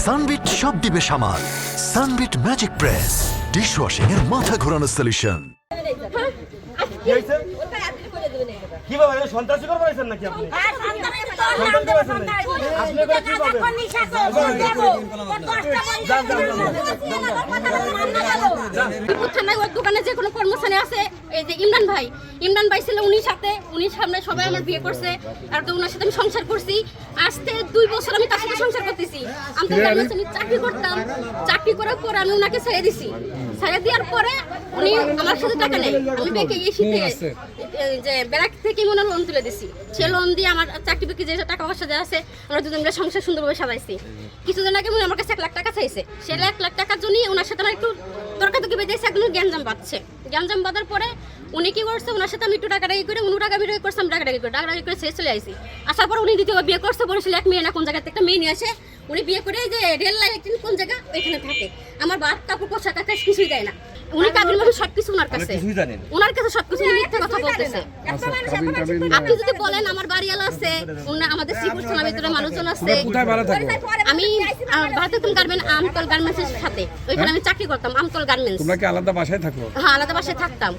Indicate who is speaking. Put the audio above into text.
Speaker 1: Sunbit সব দিবে সামাল। সানবিট ম্যাজিক প্রেস ডিশওয়াশিং এর মাথা ঘোরানো সলিউশন।
Speaker 2: কিভাবে সন্ত্রাসী করে বলেছেন নাকি আপনি?
Speaker 3: দোকানে যে কোনো কর্মচারী আছে, এই যে ইমরান ভাই ছিল, উনির সামনে সবাই আমার বিয়ে করছে, আর তো ওনার সাথে আমি সংসার করছি। আজকে 2 বছর আমি তার সাথে সংসার করতেছি। আমি তো চাকরি করতাম, চাকরি করার পর আমি ওনাকে ছেড়ে দিছি। ছেড়ে দেওয়ার পরে উনি আমার সাথে টাকা নেই, আমি ব্যাংকে গিয়ে যে ব্যাংক থেকে মনে লোন তুলে দিছি। সে লোন দিয়ে আমার চাকরি বাকরি যে টাকা পয়সা যা আছে আমরা দুজন মিলে সংসার সুন্দরভাবে সাজাইছি। কিছুদিন আগে উনি আমার কাছে 1 লাখ টাকা চাইছে। সে 1 লাখ টাকার জন্যই ওনার সাথে আমার একটু তর্কাতর্কি বেঁধেছে, একদম গ্যাঞ্জাম বাঁধছে। গ্যাঞ্জাম বাঁধার পরে উনি কি করছে, ওনার সাথে আমি একটু টাকাটাকি করে, উনি টাকা বিরোধী করছে, আমি টাকাটাকি করে সে চলে আসি। আসার পর উনি দ্বিতীয় বিয়ে করছে, বলেছিল 1 মেয়ে না কোন জায়গাতে একটা মেয়ে নিয়ে আসে। উনি বিয়ে করে যে রেল লাইন কোন জায়গা ওইখানে থাকে, আমার বাদ কাপড় পোশাক আকাশ কিছুই দেয় না। উনি কাবিল মানুষ, সবকিছু ওনার কাছে, ওনার কাছে সবকিছু মিথ্যা কথা বলতেছে। আপনি যদি বলেন আমার বাড়িওয়ালা আছে, আমাদের শ্রীপুর থানার ভিতরে মানুষজন আছে। আমি ভারতীয় আমতল গার্মেন্টসের সাথে, ওইখানে আমি চাকরি করতাম, আমতল গার্মেন্টস।
Speaker 4: তোমরা কি আলাদা বাসায় থাকো?
Speaker 3: হ্যাঁ, আলাদা বাসায় থাকতাম।